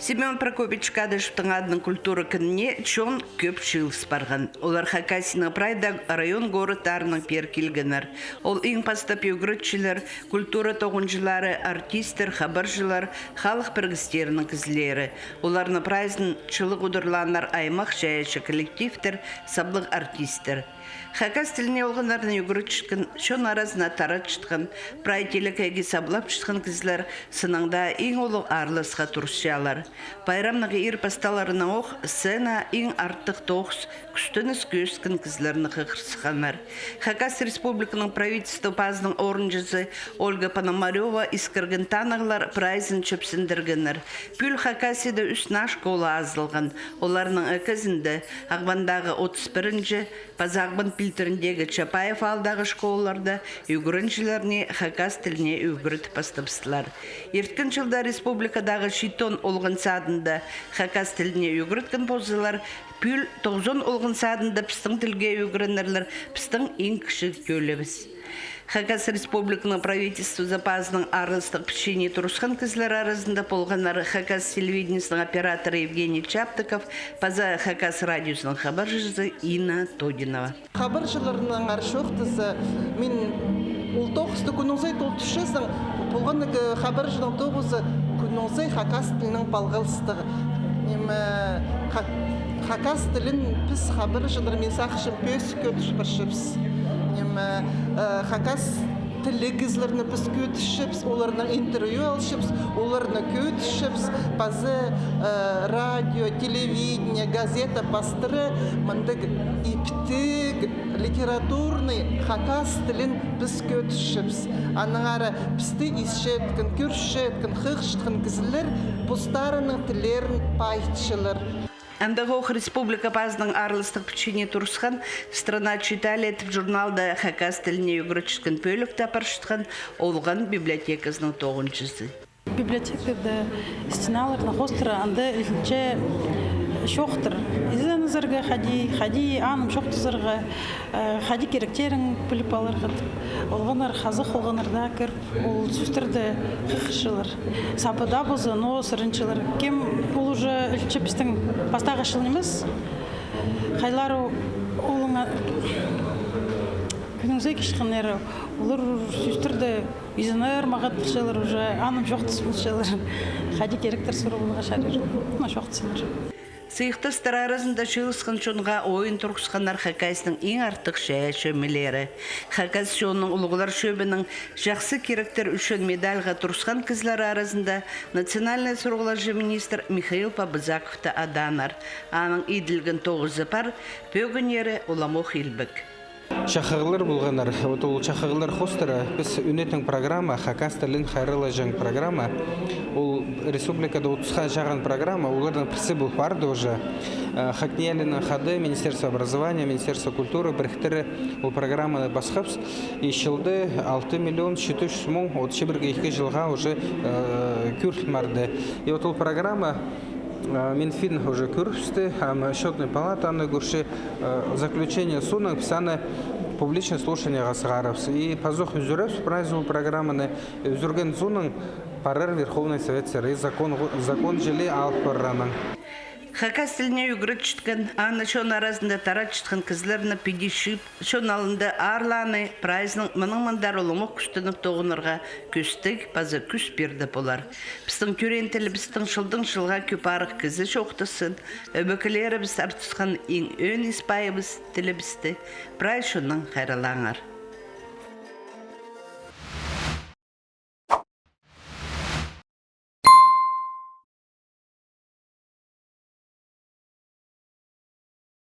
Семен Прокопич Кадышевтың адының культура күніне чон көп шылыс барған. Олар Хакасина прайда район городтарының перкелгенер. Ол ең пастап югрытчылар, культура тоғынжылары, артистер, хабаржылар, халық біргістерінің кізлері. Оларны прайзын чылық удырланар аймақ жайшы коллективтер, саблық артистер. Хакас тіліне олғынарны югрыт шытқын, шон аразына тарат шытқын, прайтелі кәйге саблап шытқын кізлер сынаңда ең олы арлысқа тұрсиялар. Байрамнығы ир пасталарына оқ сцена ең артық тоғыз күстініс көскін кізлеріні қықырсықанар. Хакас республиканың правительство пазының орынжысы Ольга Пономарева искіргін танығылар прайзын чөпсіндіргінір. Пүл Хакасиді үсна школа азылған. Оларының әкізінде ағбандағы 31-ші Пазағбын пилтеріндегі Чапаев алдағы школаларда үгіріншілеріне Хакас тіліне үгіріт пастапсылар. Ерткін жылда республикадағы шитон олғын садында Хакас тіліне үгіріткін позылар, пүл 90 олғын садында пістің тілге үгірінерлер, пістің ең кіші көліміз. Хакас республиканың правительство запасының арыстық пішіне тұрысқан кізлер арасында болғанар Хакас телевидениесінің операторы Евгений Чаптыков, паза Хакас радиосының хабаржысы Инна Тодинова. Хабаржыларының аршоқтысы мен ол тоғысты күніңзай толтышысың, болғанығы хабаржының тоғысы күніңзай Хакас тілінің балғылыстығы. Хакас тілін піс хабаржылар мен сақшым пөс көтіш біршіпс. Хакас тілігізлеріні біз көтішіпс, оларының интервью алшыпс, оларының көтішіпс, базы радио, телевидение, газета, бастыры, мындық иптік, литературный Хакас тілін біз көтішіпс. Аныңары бізді исшеткін, көршеткін, қықшыткін кізілер, бұстарының тілерін пайтшылар. Андағоқ республика пазының арлыстық пішіне тұрысқан, страна читали етіп журналда Хакас тіліне үгірітшікін пөлік тапаршытқан олған библиотекасының тоғыншысы. Библиотекада стеналарына қостыры анды үлінче шоқтыр. Изен ұзырға хади аным шоқтызырға, хади керектерін біліп алырғыд. Олғанар қазық олғанарда кіріп, ол сүстірді қықшылар. Сапыда бұзы, но сырыншылар. Кем ол уже үлінче біздің бастағы шылын емес. Қайлару олыңа күніңізей кешқанері, олар сүстірді изенер мағат бұлшылар, уже аным шоқтыз бұлшылар. Хади керектер сұры болға шарыр, шоқтызылар. Сыйықтыстар арасында шылысқан шонға ойын тұрғысқанар Хакасының ең артық шәй шөмелері. Хакас шонның ұлғылар шөбінің жақсы керектер үшін медальға тұрысқан кізлер арасында национальный сұрғылар министр Михаил Пабызаковта аданар. Аның иділген тоғызы пар, бөгінері Уламох Илбік. Шақығылар болғанар, ол шақығылар қостыры, біз үнетің программа, Хакас тілін қайрылы жаң программа, ол республикада 30-ға жаған программа, олардың пірсі бұл барды уже. Хакниялінің қады, Министерство образования, Министерство культуры біріктірі ол программаны басқапс, и шылды 6 миллион 700 мың, от шебірге 2 жылға уже күртілмарды. И вот ол программа Минфин уже көрсті, счетная палата аны көрші заключение суның писаны публичное слушание ғасығарывсы. И позох үзіріп прайзову программаны үзірген суның парыр Верховный Совет Сыры закон желі алып барраның. Хакас тіліне үгіріт шытқан, аны шон арасында тарат шытқан кізлеріні педешіп, шон алынды арланы прайзының мұның-мұндар олымық күстінік тоғынырға көстік, базы күс берді болар. Біздің көрен тілі біздің шылдың шылға көп арық кізі шоқтысын, өбікілері біз артысқан ең өн іспайы біз тілі бізді, прайз шонның қайралаңар.